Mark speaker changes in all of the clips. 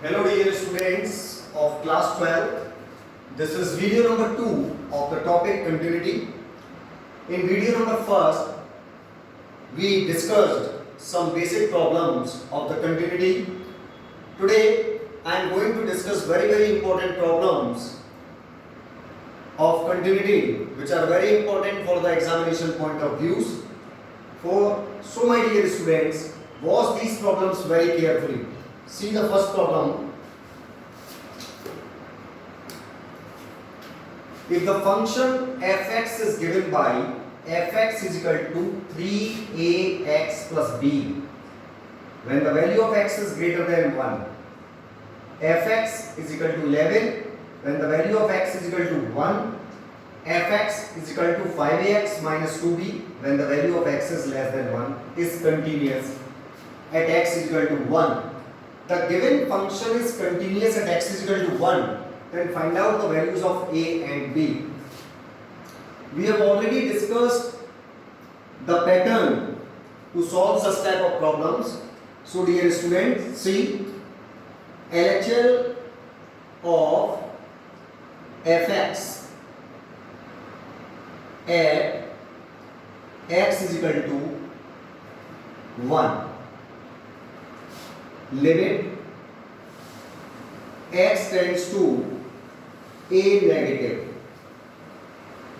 Speaker 1: Hello dear students of class 12. This is video number 2 of the topic continuity. In video number 1, we discussed some basic problems of the continuity. Today I am going to discuss very important problems of continuity which are very important for the examination point of views. So my dear students, watch these problems very carefully. See the first problem. If the function fx is given by fx is equal to 3ax plus b, when the value of x is greater than 1, fx is equal to 11, when the value of x is equal to 1, fx is equal to 5ax minus 2b, when the value of x is less than 1, is continuous at x is equal to 1. The given function is continuous at x is equal to 1. Then find out the values of a and b. We have already discussed the pattern to solve such type of problems. So dear students, see LHL of fx at x is equal to 1. Limit x tends to a negative,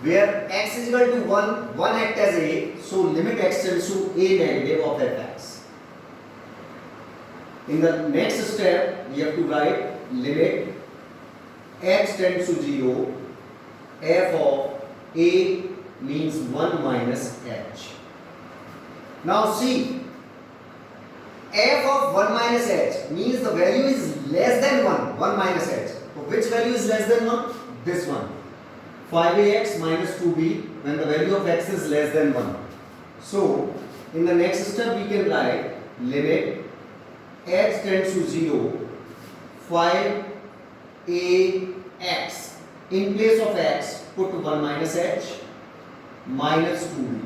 Speaker 1: where x is equal to 1 act as a, so limit x tends to a negative of fx. In the next step, we have to write limit x tends to 0, f of a means 1 minus h. Now see, f of 1 minus h means the value is less than 1 minus h. So which value is less than 1? This one. 5ax minus 2b when the value of x is less than 1. So in the next step we can write limit x tends to 0, 5ax, in place of x put 1 minus h minus 2b.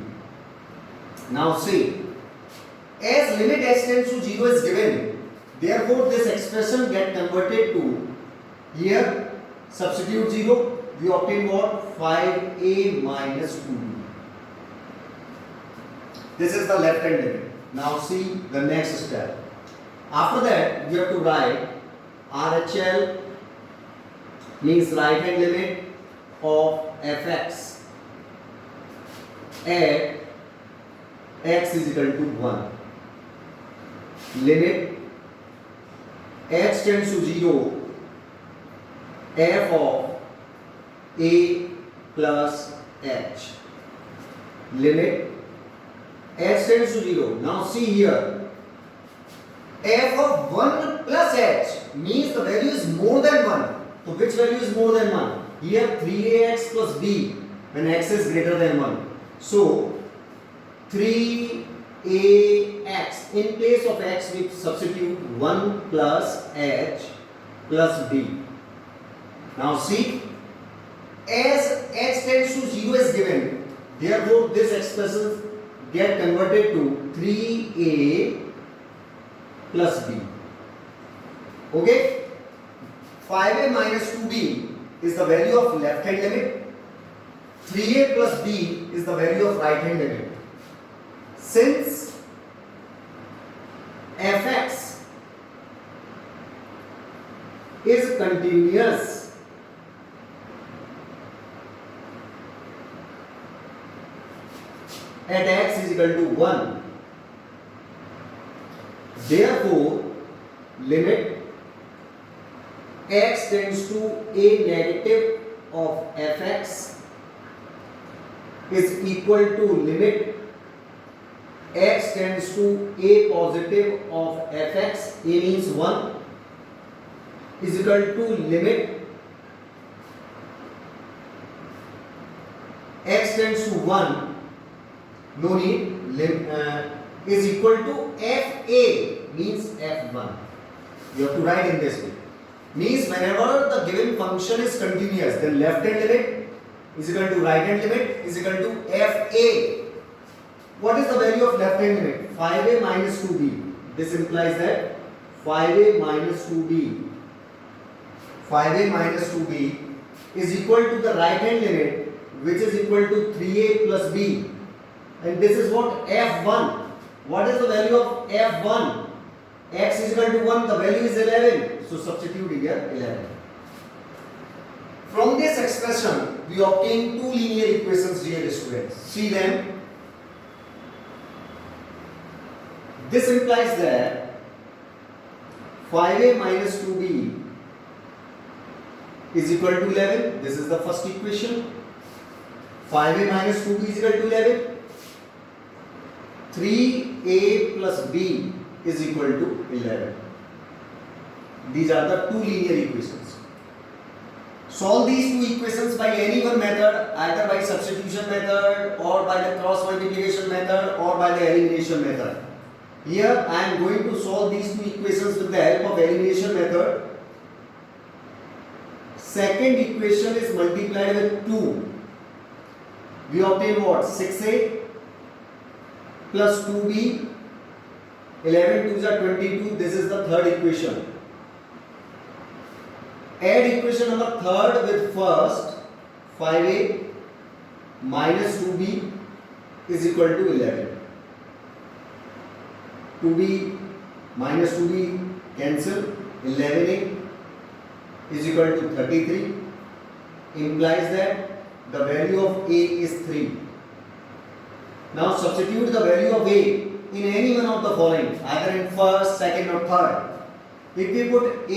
Speaker 1: Now see, as limit x tends to 0 is given, therefore this expression get converted to, here substitute 0, we obtain what? 5a minus 2b. This is the left hand limit. Now see the next step. After that we have to write RHL, means right hand limit of fx at x is equal to 1. Limit x tends to 0, f of a plus h. Limit x tends to 0. Now see here, f of 1 plus h means the value is more than 1. So which value is more than 1? Here 3ax plus b when x is greater than 1. So 3ax, in place of x we substitute 1 plus h plus b. Now see, as h tends to 0 is given, therefore this expression get converted to 3a plus b. Okay, 5a minus 2b is the value of left hand limit, 3a plus b is the value of right hand limit. Since fx is continuous at x is equal to 1, therefore limit x tends to a negative of fx is equal to limit x tends to a positive of fx, a means 1, is equal to limit x tends to 1, no need, is equal to fa, means f1. You have to write in this way. Means whenever the given function is continuous, then left hand limit is equal to right hand limit is equal to fa. What is the value of left hand limit? 5a minus 2b. This implies that 5a minus 2b, 5a minus 2b is equal to the right hand limit, which is equal to 3a plus b, and this is what f1. What is the value of f1? X is equal to 1, the value is 11, so substitute here 11. From this expression we obtain two linear equations, dear students. See them. This implies that 5a minus 2b is equal to 11. This is the first equation. 5a minus 2b is equal to 11. 3a plus b is equal to 11. These are the two linear equations. Solve these two equations by any one method, either by substitution method or by the cross multiplication method or by the elimination method. Here I am going to solve these two equations with the help of elimination method. Second equation is multiplied with 2. We obtain what? 6a plus 2b. 11 2s are 22. This is the third equation. Add equation number third with first. 5a minus 2b is equal to 11. 2b minus 2b cancel. 11a is equal to 33. Implies that the value of a is 3. Now substitute the value of a in any one of the following, either in first, second or third. If we put a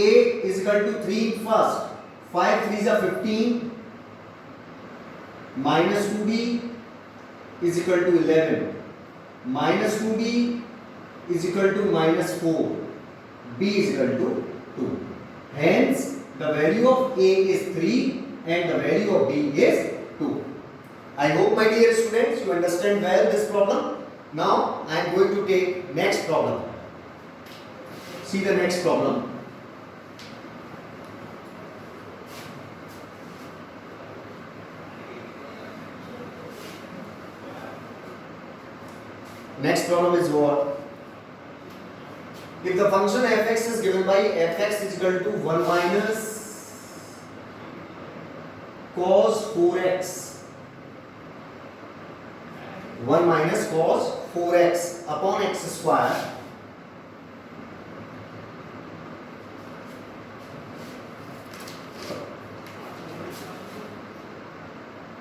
Speaker 1: is equal to 3 in first, 5 3s are 15, minus 2b is equal to 11, minus 2b is equal to minus 4, b is equal to 2. Hence, the value of a is 3 and the value of b is 2. I hope, my dear students, you understand well this problem. Now I am going to take next problem. See the next problem. Next problem is what? If the function fx is given by fx is equal to 1 minus cos 4x, 1 minus cos 4x upon x square,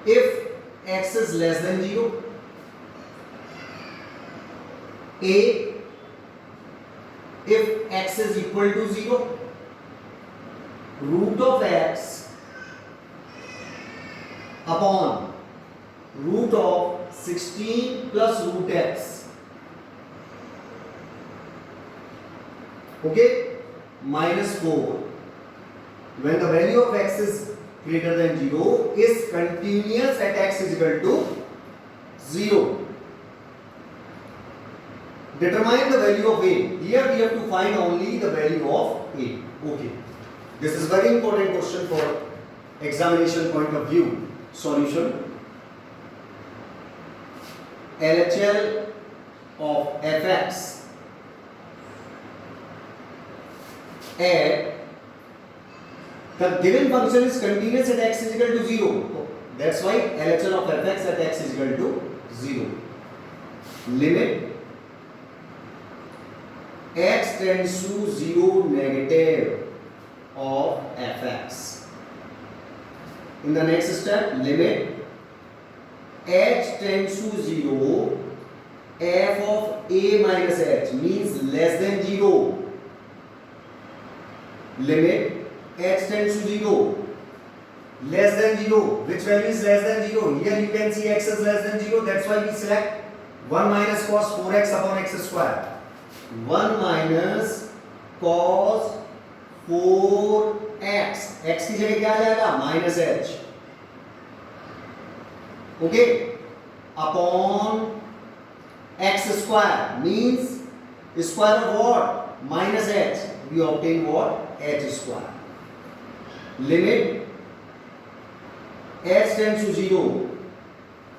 Speaker 1: if x is less than 0, a, if x is equal to 0, root of x upon root of 16 plus root x, okay, minus 4, when the value of x is greater than 0, is continuous at x is equal to 0. Determine the value of a. Here we have to find only the value of a. Okay. This is very important question for examination point of view. Solution. LHL of fx at the given function is continuous at x is equal to 0. That's why LHL of fx at x is equal to 0. Limit x tends to 0 negative of fx. In the next step, limit h tends to 0 f of a minus h means less than 0. Limit h tends to 0 less than 0. Which value is less than 0? Here you can see x is less than 0. That's why we select 1 minus cos 4x upon x square. 1 minus cos 4x, x की जगह क्या आ जाएगा? Minus h, okay, upon x square means square of what? Minus h. We obtain what? h square. Limit h tends to 0.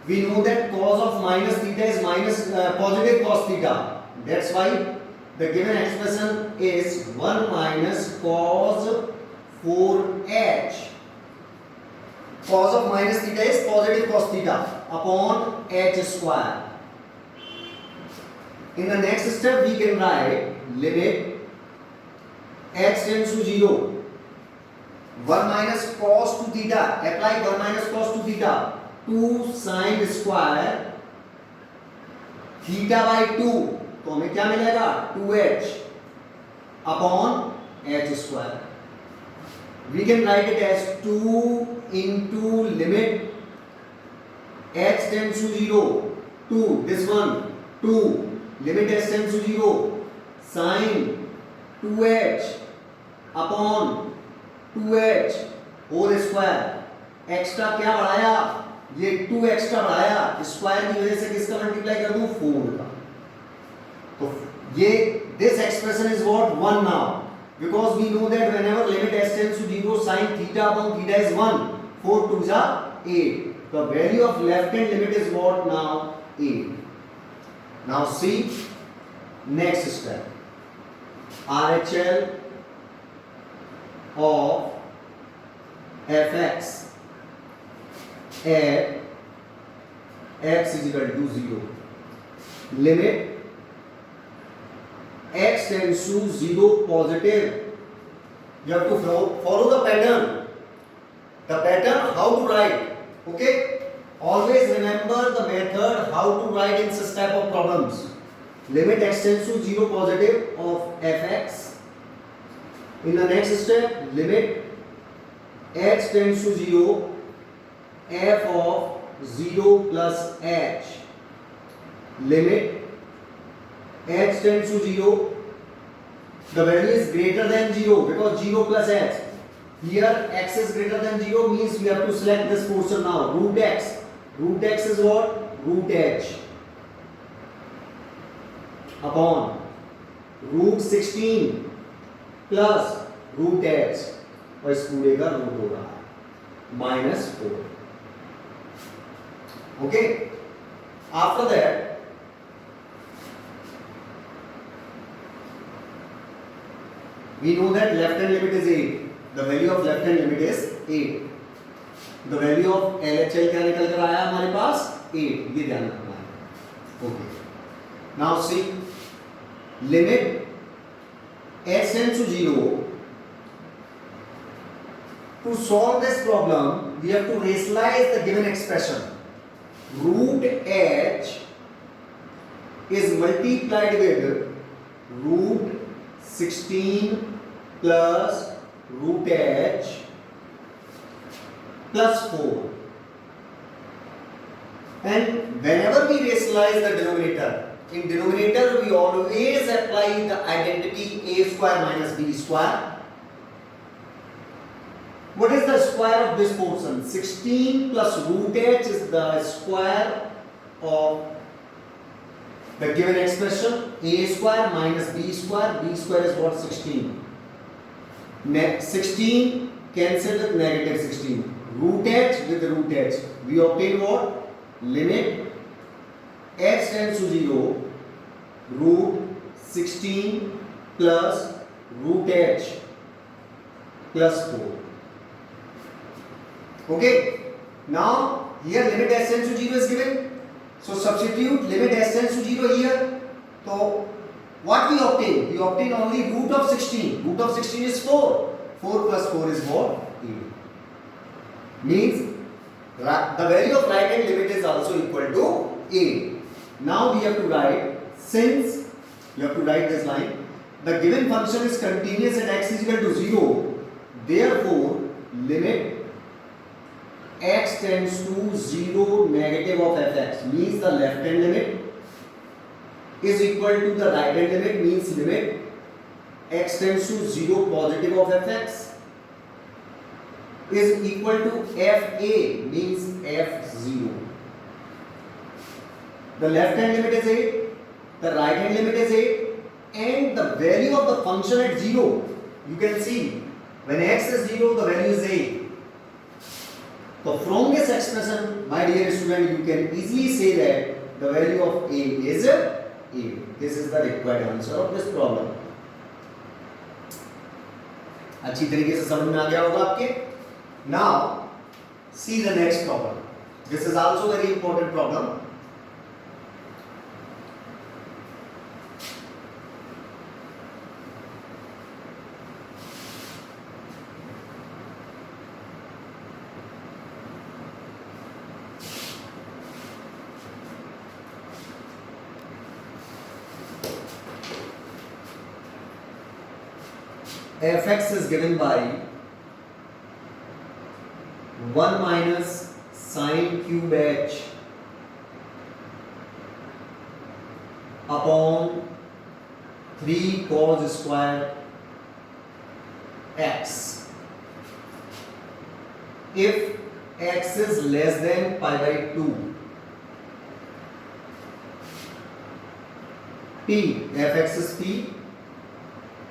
Speaker 1: We know that cos of minus theta is minus positive cos theta. That's why the given expression is 1 minus cos 4h. Cos of minus theta is positive cos theta upon h square. In the next step we can write limit x tends to 0, 1 minus cos 2 theta, apply 1 minus cos 2 theta, 2 sin square theta by 2, तो हमें क्या मिलेगा 2h upon h square. We can write it as 2 into limit h tends to 0, 2, this one 2, limit h tends to 0, sin 2h upon 2h whole square. Extra क्या बढ़ाया, ये 2 extra बढ़ाया, square की वजह से किसका मल्टीप्लाई कर दूं 4 का. तो ये this expression is what 1 now, because we know that whenever limit s tends to 0 sin theta upon theta is 1, 4 2s are 8. The value of left hand limit is what now 8. Now see next step, RHL of fx at x is equal to 0. Limit x tends to 0 positive. You have to follow the pattern. The pattern how to write. Okay? Always remember the method how to write in such type of problems. Limit x tends to 0 positive of fx. In the next step, limit x tends to 0 f of 0 plus h. Limit h tends to 0, the value is greater than 0 because 0 plus h. Here x is greater than 0 means we have to select this portion now. Root x. Root x is what? Root h upon root 16 plus root h, और इस पूरे का root होगा -4. Okay? After that we know that left hand limit is 8. The value of left hand limit is 8. The value of LHL क्या निकल कर आया हमारे पास 8. ये ध्यान रखना है. Okay. Now see limit h tends to 0. To solve this problem, we have to rationalize the given expression. Root h is multiplied with root 16 plus root h plus 4. And whenever we rationalize the denominator, in denominator we always apply the identity a square minus b square. What is the square of this portion? 16 plus root h is the square of the given expression. A square minus b square. B square is what? 16. 16 cancelled with negative 16. Root h with root h. We obtain what? Limit h tends to 0. Root 16 plus root h plus 4. Okay? Now here limit h tends to 0 is given. So substitute limit h tends to 0 here. So what we obtain? We obtain only root of 16. Root of 16 is 4. 4 plus 4 is what? 8. Means the value of right hand limit is also equal to 8. Now we have to write, since you have to write this line, the given function is continuous at x is equal to 0. Therefore, limit x tends to 0 negative of fx means the left hand limit is equal to the right hand limit, means limit x tends to 0 positive of fx is equal to fa means f0. The left hand limit is 8, the right hand limit is 8, and the value of the function at 0, you can see when x is 0 the value is 8. So from this expression, my dear student, you can easily say that the value of a is A. This is the required answer of this problem. अच्छी तरीके से समझ में आ गया होगा आपके. Now see the next problem. This is also very important problem. Fx is given by 1 minus sine cube h upon 3 cos square x. If x is less than pi by 2, p, fx is p.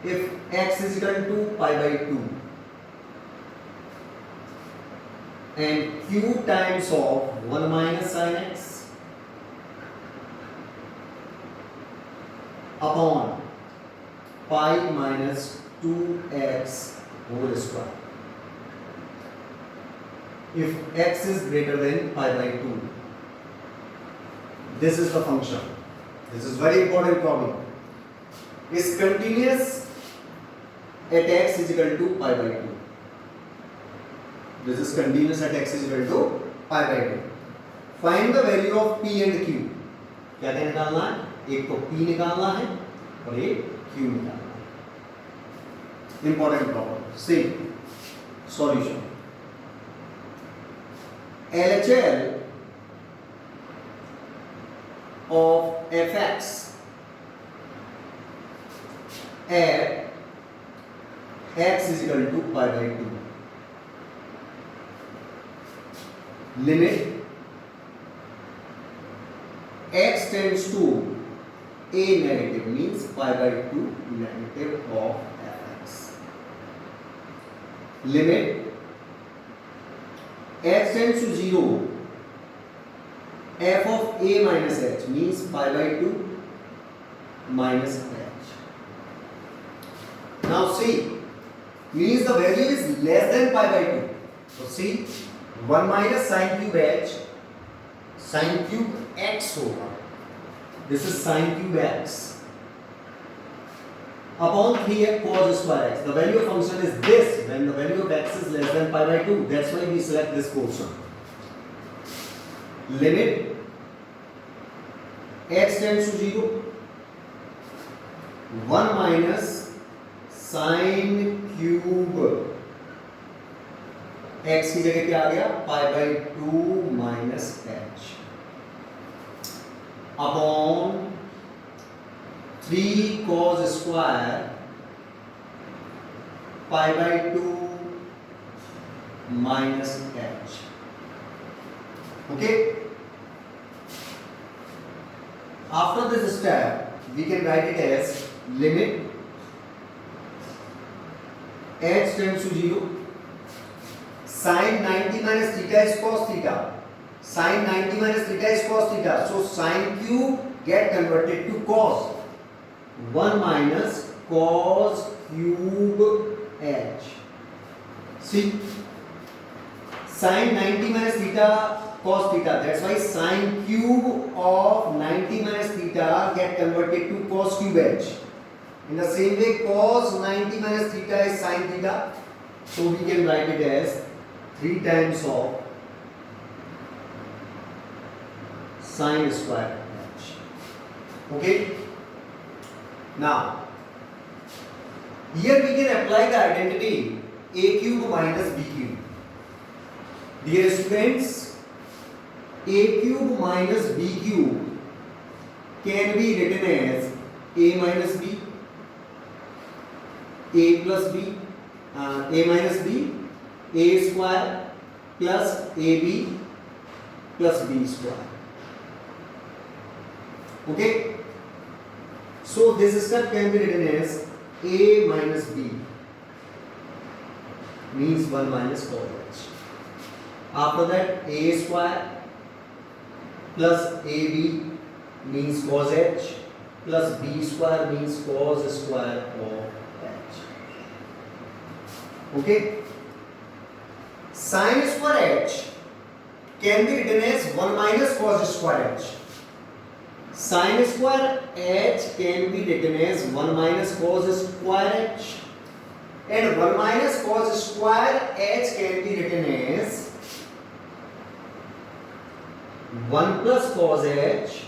Speaker 1: If x is equal to pi by 2 and q times of 1 minus sin x upon pi minus 2x whole square. If x is greater than pi by 2, this is the function. This is very important problem. Is continuous at x is equal to pi by 2. This is continuous at x is equal to pi by 2. Find the value of p and q. क्या क्या निकालना है? एक तो p निकालना है और एक q निकालना है. Important problem. See solution. LHL of fx at x is equal to pi by 2. Limit x tends to a negative means pi by 2 negative of fx. Limit x tends to 0 f of a minus h means pi by 2 minus h. Now see, means the value is less than pi by 2. So see, 1 minus sine cube h, sine cube x होगा. This is sine cube x upon 3 cos square x. The value of function is this when the value of x is less than pi by 2. That's why we select this portion. Limit x tends to 0. 1 minus sine cube x की जगह क्या आ गया? Pi by 2 minus h upon 3 cos square pi by 2 minus h. Okay? After this step, we can write it as limit h tends to 0. Sin 90 minus theta is cos theta. Sin 90 minus theta is cos theta. So sin cube get converted to cos. 1 minus cos cube h. See, sin 90 minus theta cos theta. That's why sin cube of 90 minus theta get converted to cos cube h. In the same way, cos 90 minus theta is sin theta. So we can write it as 3 times of sin square h. Okay? Now, here we can apply the identity a cube minus b cube. Dear students, a cube minus b cube can be written as a minus b, a plus b, a minus b, a square plus ab plus b square. Okay? So this step can be written as a minus b means 1 minus cos h. After that, a square plus ab means cos h plus b square means cos square of h. Okay, sin square h can be written as 1 minus cos square h. Sin square h can be written as 1 minus cos square h, and 1 minus cos square h can be written as 1 plus cos h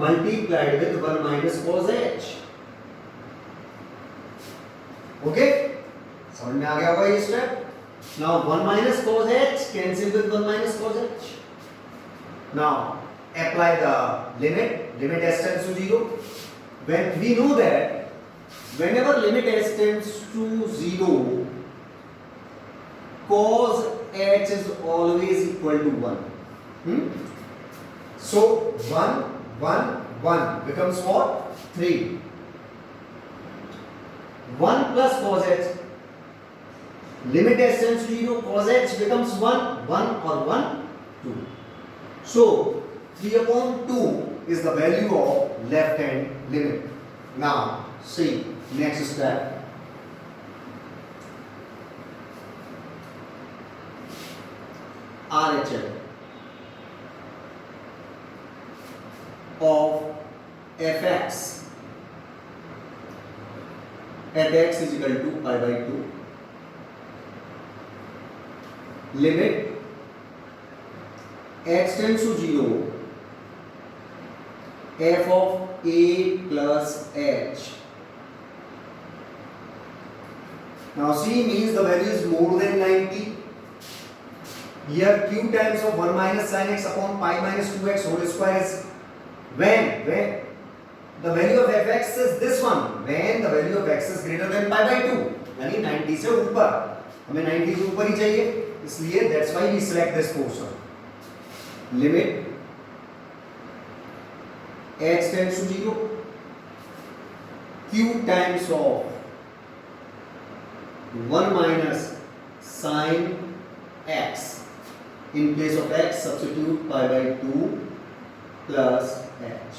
Speaker 1: multiplied with 1 minus cos h. Okay, समझ में आ गया होगा ये step. Now 1 minus cos h cancel with 1 minus cos h. Now apply the limit s tends to 0. When we know that whenever limit s tends to 0, cos h is always equal to 1. So 1 1 becomes what? 3. 1 plus cos h, limit s tends to 0, cos h becomes 1 or 1 2. So 3 upon 2 is the value of left hand limit. Now see next step. RHL of fx at x is equal to pi by 2. Limit x tends to 0, f of a plus h. Now c means the value is more than 90. Here q times of 1 minus sin x upon pi minus 2x whole square is when the value of fx is this one, when the value of x is greater than pi by 2, यानी 90 से ऊपर. हमें 90 से ऊपर ही चाहिए, इसलिए that's why we select this portion. Limit x tends to 0, q times of 1 minus sin x, in place of x substitute pi by 2 plus h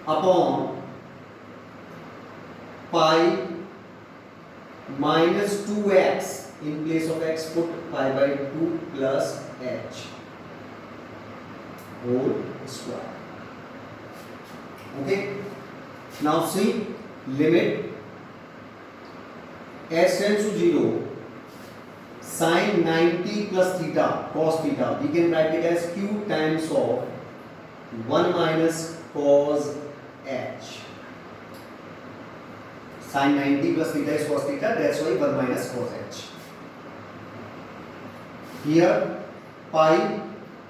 Speaker 1: upon pi minus 2x, in place of x put pi by 2 plus h whole square. Okay, now see limit s tends to 0, sin 90 plus theta cos theta, we can write it as q times of 1 minus cos h. Sin 90 plus theta is cos theta, that's why 1 minus cos h. Here pi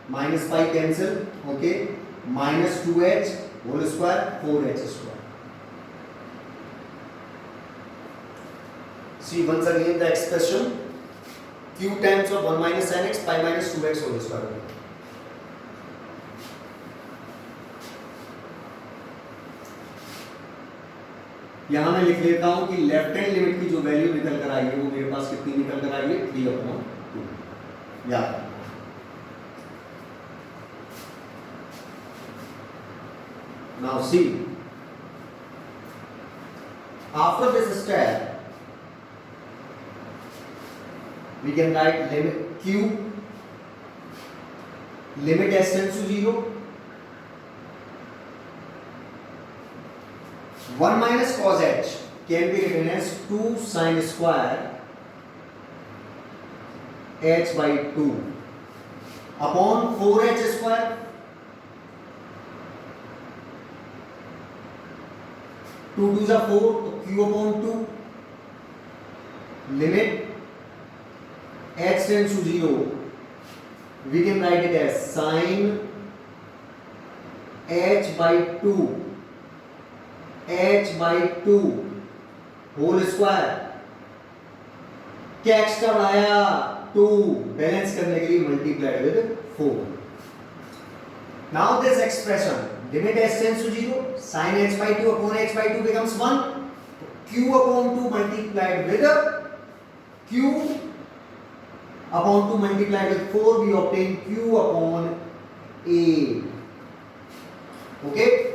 Speaker 1: minus pi cancel, okay, minus 2h whole square, 4h square. See once again the expression, q times of 1 minus sin x, pi minus 2x whole square. यहां मैं लिख लेता हूं कि left hand limit की जो value निकल कर आई है वो मेरे पास कितनी निकल कर आई है, 3/2. याद. Now see, after this step we can write limit q, limit s tends to 0, 1 minus cos h can be written as 2 sin square h by 2 upon 4h square. 2 2s are 4, तो q upon 2. Limit x tends to 0, we can write it as sin h by 2 whole square. क्या extra बढ़ाया? 2 balance करने के लिए multiplied with 4. Now this expression, limit s tends to 0, sin h by 2 upon h by 2 becomes 1. Q upon 2 multiplied with q upon 2 multiplied with 4, we obtain q upon 8. Okay.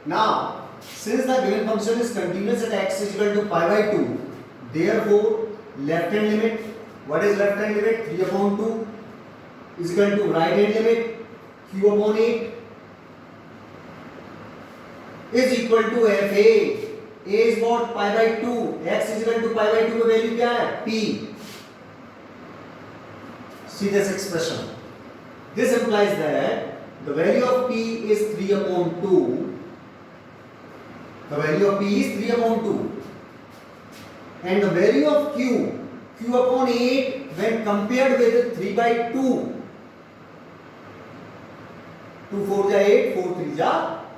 Speaker 1: Now, since the given function is continuous at x is equal to pi by 2, therefore left hand limit, what is left hand limit? 3 upon 2 is equal to right hand limit q upon 8 is equal to fa. A is what? Pi by 2. x is equal to pi by 2 का value क्या है? p. See this expression. This implies that the value of p is 3 upon 2. The value of p is 3 upon 2. And the value of q upon 8 when compared with 3 by 2. 2 4 जा 8, 4 3 जा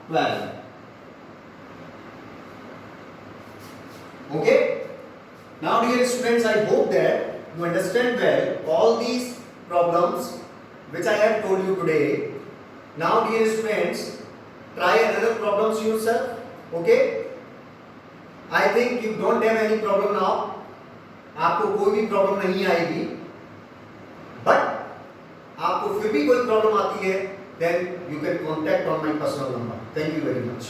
Speaker 1: 12. Okay. Now dear students, I hope that you understand well all these problems which I have told you today. Now dear students, try another problems yourself. Okay. I think you don't have any problem now. आपको कोई भी problem नहीं आएगी. But आपको फिर भी कोई problem आती है, then you can contact on my personal number. Thank you very much.